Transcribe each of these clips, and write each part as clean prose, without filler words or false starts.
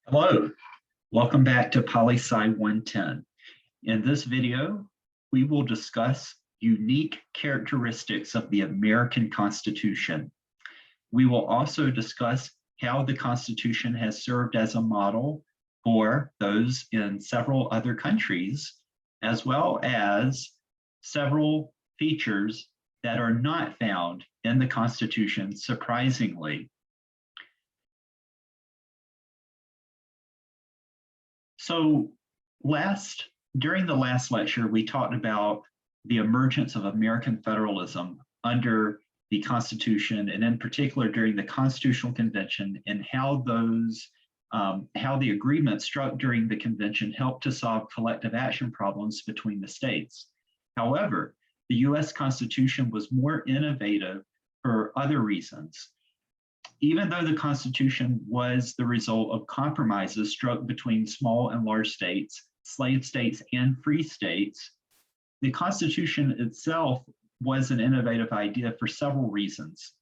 Hello, welcome back to Poli-Sci 110. In this video, we will discuss unique characteristics of the American Constitution. We will also discuss how the Constitution has served as a model for those in several other countries, as well as several features that are not found in the Constitution, surprisingly. So during the last lecture, we talked about the emergence of American federalism under the Constitution, and in particular during the Constitutional Convention, and how the agreement struck during the convention helped to solve collective action problems between the states. However, the US Constitution was more innovative for other reasons. Even though the Constitution was the result of compromises struck between small and large states, slave states and free states, the Constitution itself was an innovative idea for several reasons.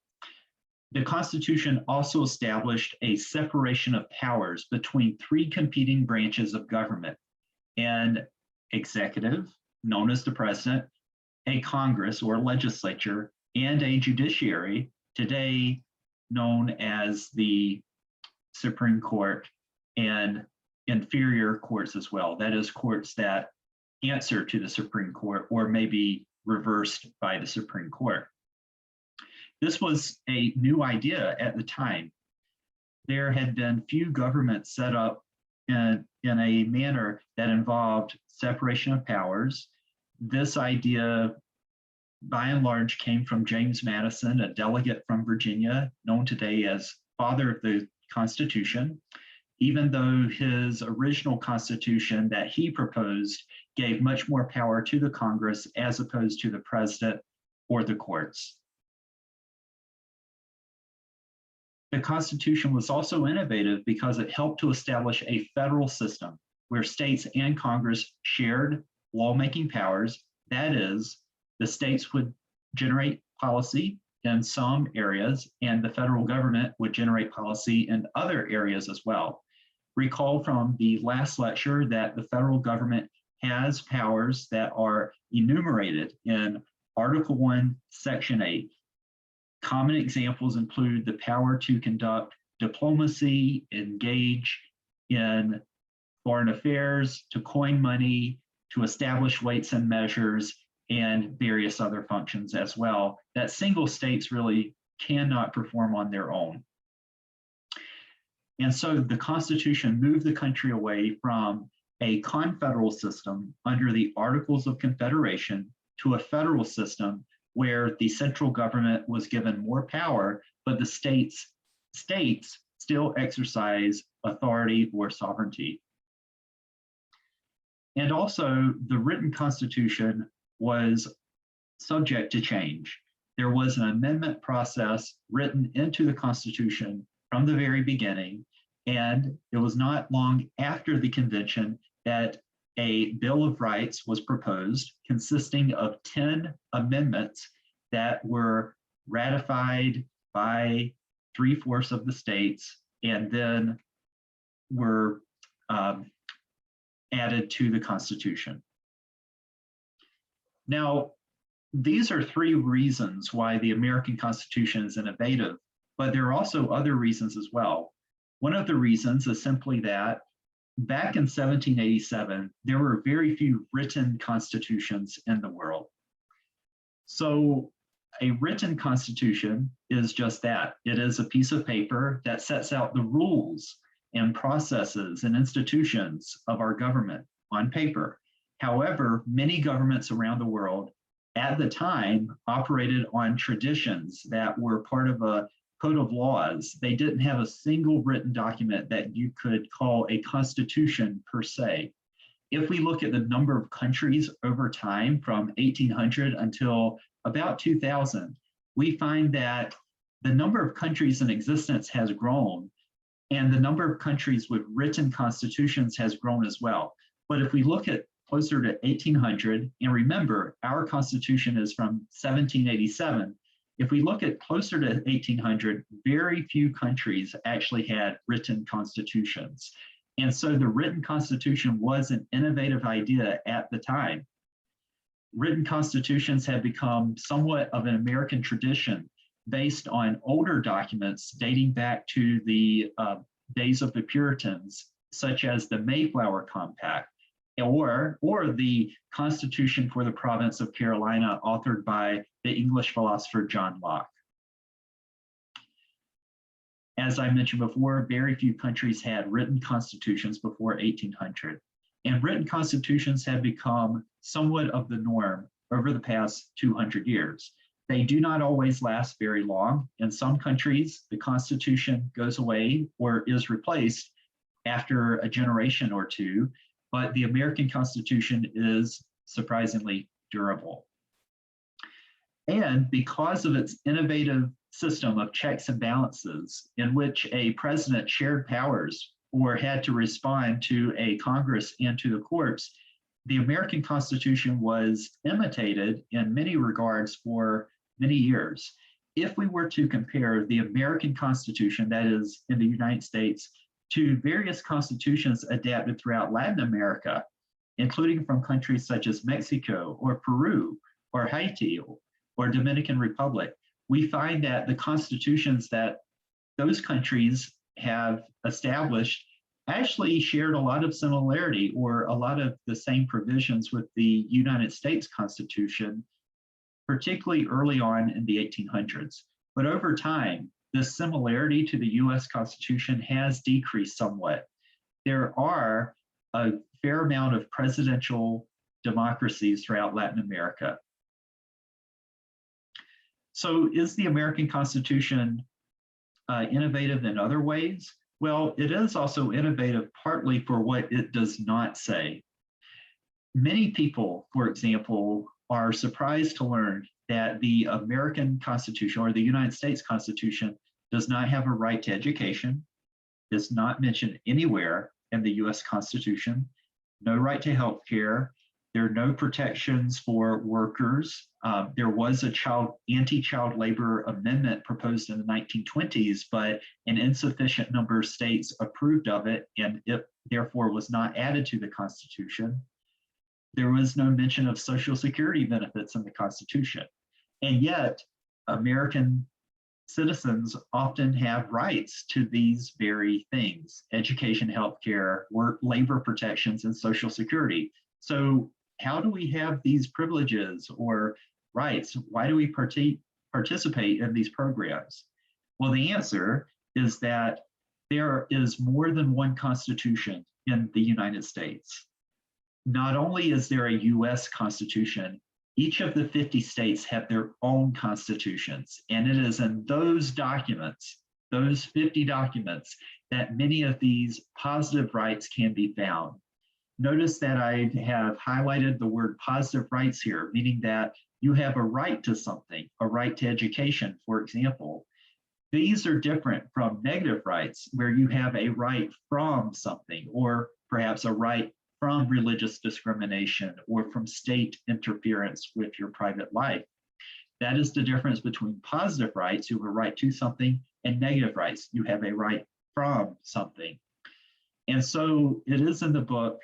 The Constitution also established a separation of powers between three competing branches of government: an executive, known as the president, a Congress or legislature, and a judiciary, today known as the Supreme Court, and inferior courts as well. That is, courts that answer to the Supreme Court or may be reversed by the Supreme Court. This was a new idea at the time. There had been few governments set up in a manner that involved separation of powers. This idea, by and large, came from James Madison, a delegate from Virginia, known today as father of the Constitution, even though his original Constitution that he proposed gave much more power to the Congress as opposed to the president or the courts. The Constitution was also innovative because it helped to establish a federal system where states and Congress shared lawmaking powers. That is, the states would generate policy in some areas, and the federal government would generate policy in other areas as well. Recall from the last lecture that the federal government has powers that are enumerated in Article 1, Section 8. Common examples include the power to conduct diplomacy, engage in foreign affairs, to coin money, to establish weights and measures, and various other functions as well that single states really cannot perform on their own. And so the Constitution moved the country away from a confederal system under the Articles of Confederation to a federal system where the central government was given more power, but the states still exercise authority or sovereignty. And also, the written Constitution was subject to change. There was an amendment process written into the Constitution from the very beginning, and it was not long after the convention that a Bill of Rights was proposed consisting of 10 amendments that were ratified by 3/4 of the states and then were added to the Constitution. Now, these are three reasons why the American Constitution is innovative, but there are also other reasons as well. One of the reasons is simply that back in 1787, there were very few written constitutions in the world. So a written constitution is just that. It is a piece of paper that sets out the rules and processes and institutions of our government on paper. However, many governments around the world at the time operated on traditions that were part of a code of laws. They didn't have a single written document that you could call a constitution per se. If we look at the number of countries over time from 1800 until about 2000, we find that the number of countries in existence has grown, and the number of countries with written constitutions has grown as well. But if we look at closer to 1800, and remember, our Constitution is from 1787, If we look at closer to 1800, very few countries actually had written constitutions. And so the written constitution was an innovative idea at the time. Written constitutions have become somewhat of an American tradition based on older documents dating back to the days of the Puritans, such as the Mayflower Compact, or the Constitution for the Province of Carolina, authored by the English philosopher John Locke. As I mentioned before, very few countries had written constitutions before 1800, and written constitutions have become somewhat of the norm over the past 200 years. They do not always last very long. In some countries, the Constitution goes away or is replaced after a generation or two, but the American Constitution is surprisingly durable. And because of its innovative system of checks and balances, in which a president shared powers or had to respond to a Congress and to the courts, the American Constitution was imitated in many regards for many years. If we were to compare the American Constitution, that is in the United States, to various constitutions adapted throughout Latin America, including from countries such as Mexico or Peru or Haiti or Dominican Republic, we find that the constitutions that those countries have established actually shared a lot of similarity or a lot of the same provisions with the United States Constitution, particularly early on in the 1800s. But over time, the similarity to the US Constitution has decreased somewhat. There are a fair amount of presidential democracies throughout Latin America. So is the American Constitution innovative in other ways? Well, it is also innovative partly for what it does not say. Many people, for example, are surprised to learn that the American Constitution or the United States Constitution does not have a right to education, is not mentioned anywhere in the US Constitution, no right to health care. There are no protections for workers. There was a anti-child labor amendment proposed in the 1920s, but an insufficient number of states approved of it, and it therefore was not added to the Constitution. There was no mention of Social Security benefits in the Constitution. And yet, American citizens often have rights to these very things: education, healthcare, work, labor protections, and Social Security. So how do we have these privileges or rights? Why do we participate in these programs? Well, the answer is that there is more than one Constitution in the United States. Not only is there a US Constitution, each of the 50 states have their own constitutions. And it is in those documents, those 50 documents, that many of these positive rights can be found. Notice that I have highlighted the word positive rights here, meaning that you have a right to something, a right to education, for example. These are different from negative rights, where you have a right from something, or perhaps a right from religious discrimination or from state interference with your private life. That is the difference between positive rights, you have a right to something, and negative rights, you have a right from something. And so it is in the book,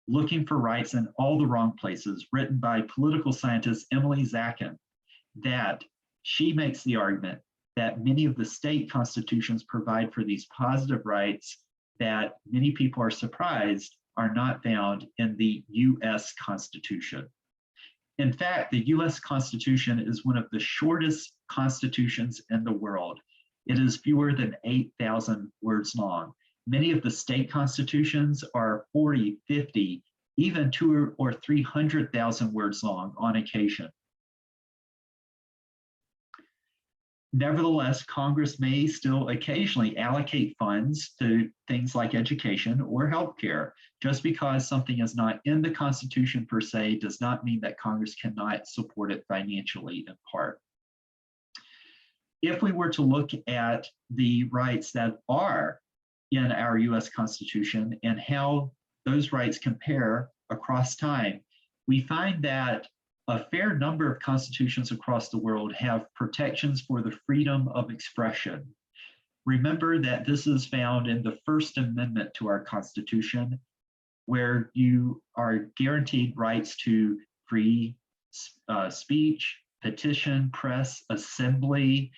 Looking for Rights in All the Wrong Places, written by political scientist Emily Zakin, that she makes the argument that many of the state constitutions provide for these positive rights that many people are surprised are not found in the US Constitution. In fact, the US Constitution is one of the shortest constitutions in the world. It is fewer than 8,000 words long. Many of the state constitutions are 40, 50, even 200,000 or 300,000 words long on occasion. Nevertheless, Congress may still occasionally allocate funds to things like education or healthcare. Just because something is not in the Constitution per se does not mean that Congress cannot support it financially in part. If we were to look at the rights that are in our US Constitution and how those rights compare across time, we find that a fair number of constitutions across the world have protections for the freedom of expression. Remember that this is found in the First Amendment to our Constitution, where you are guaranteed rights to free speech, petition, press, assembly,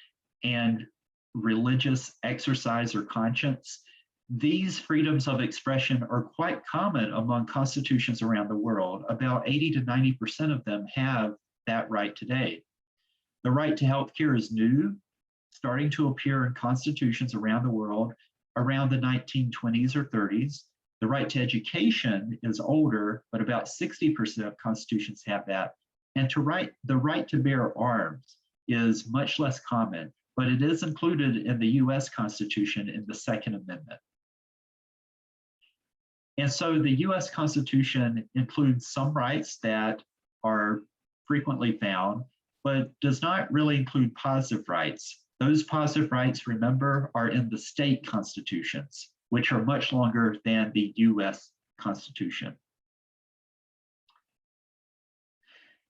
and religious exercise or conscience. These freedoms of expression are quite common among constitutions around the world. About 80 to 90% of them have that right today. The right to health care is new, starting to appear in constitutions around the world around the 1920s or 30s. The right to education is older, but about 60% of constitutions have that. And the right to bear arms is much less common, but it is included in the US Constitution in the Second Amendment. And so the US Constitution includes some rights that are frequently found, but does not really include positive rights. Those positive rights, remember, are in the state constitutions, which are much longer than the US Constitution.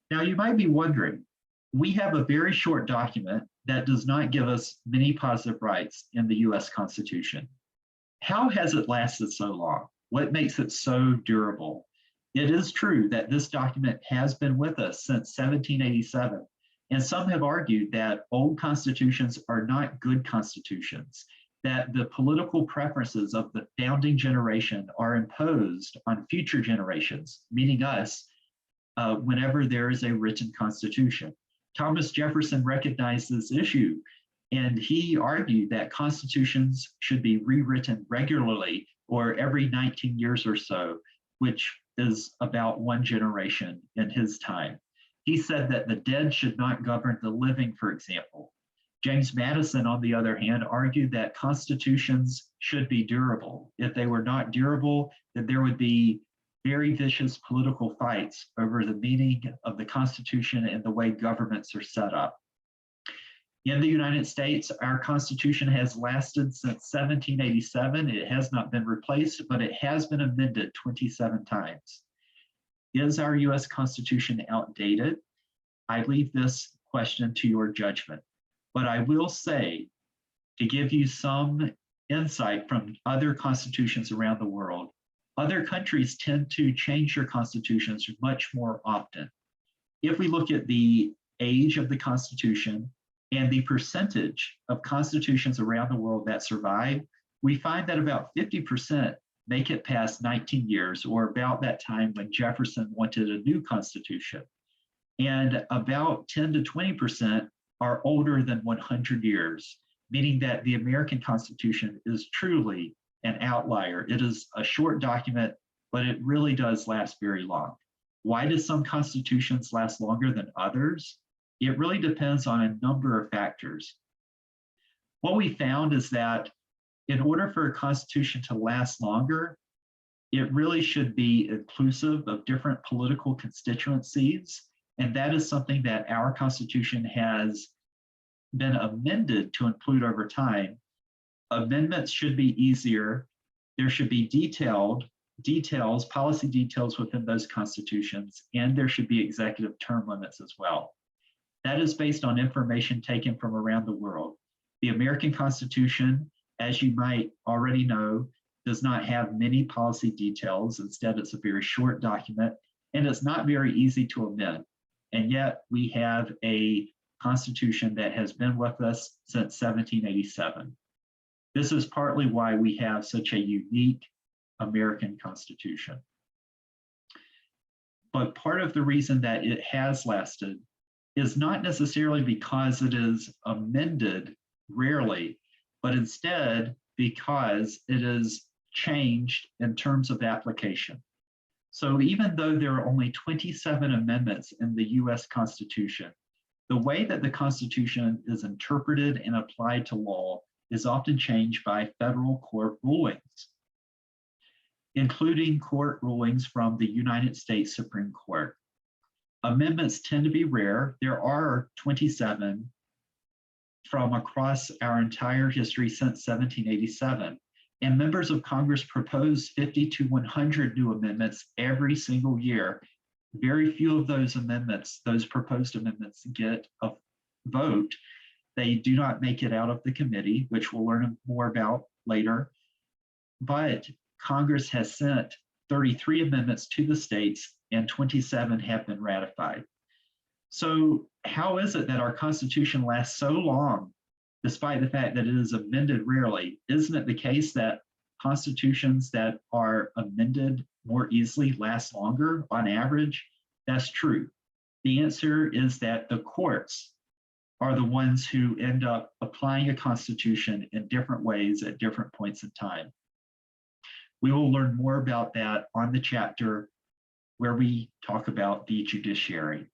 Now you might be wondering, we have a very short document that does not give us many positive rights in the US Constitution. How has it lasted so long? What makes it so durable? It is true that this document has been with us since 1787, and some have argued that old constitutions are not good constitutions, that the political preferences of the founding generation are imposed on future generations, meaning us, whenever there is a written constitution. Thomas Jefferson recognized this issue, and he argued that constitutions should be rewritten regularly or every 19 years or so, which is about one generation in his time. He said that the dead should not govern the living, for example. James Madison, on the other hand, argued that constitutions should be durable. If they were not durable, then there would be very vicious political fights over the meaning of the Constitution and the way governments are set up. In the United States, our Constitution has lasted since 1787. It has not been replaced, but it has been amended 27 times. Is our US Constitution outdated? I leave this question to your judgment. But I will say, to give you some insight from other constitutions around the world, other countries tend to change their constitutions much more often. If we look at the age of the Constitution and the percentage of constitutions around the world that survive, we find that about 50% make it past 19 years, or about that time when Jefferson wanted a new constitution. And about 10 to 20% are older than 100 years, meaning that the American Constitution is truly an outlier. It is a short document, but it really does last very long. Why do some constitutions last longer than others? It really depends on a number of factors. What we found is that in order for a constitution to last longer, it really should be inclusive of different political constituencies. And that is something that our Constitution has been amended to include over time. Amendments should be easier. There should be policy details within those constitutions, and there should be executive term limits as well. That is based on information taken from around the world. The American Constitution, as you might already know, does not have many policy details. Instead, it's a very short document, and it's not very easy to amend. And yet we have a Constitution that has been with us since 1787. This is partly why we have such a unique American Constitution. But part of the reason that it has lasted is not necessarily because it is amended rarely, but instead because it is changed in terms of application. So even though there are only 27 amendments in the US Constitution, the way that the Constitution is interpreted and applied to law is often changed by federal court rulings, including court rulings from the United States Supreme Court. Amendments tend to be rare. There are 27 from across our entire history since 1787. And members of Congress propose 50 to 100 new amendments every single year. very few of those amendments, those proposed amendments, get a vote. They do not make it out of the committee, which we'll learn more about later. But Congress has sent 33 amendments to the states and 27 have been ratified. So how is it that our Constitution lasts so long, despite the fact that it is amended rarely? Isn't it the case that constitutions that are amended more easily last longer on average? That's true. The answer is that the courts are the ones who end up applying a constitution in different ways at different points in time. We will learn more about that on the chapter where we talk about the judiciary.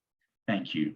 Thank you.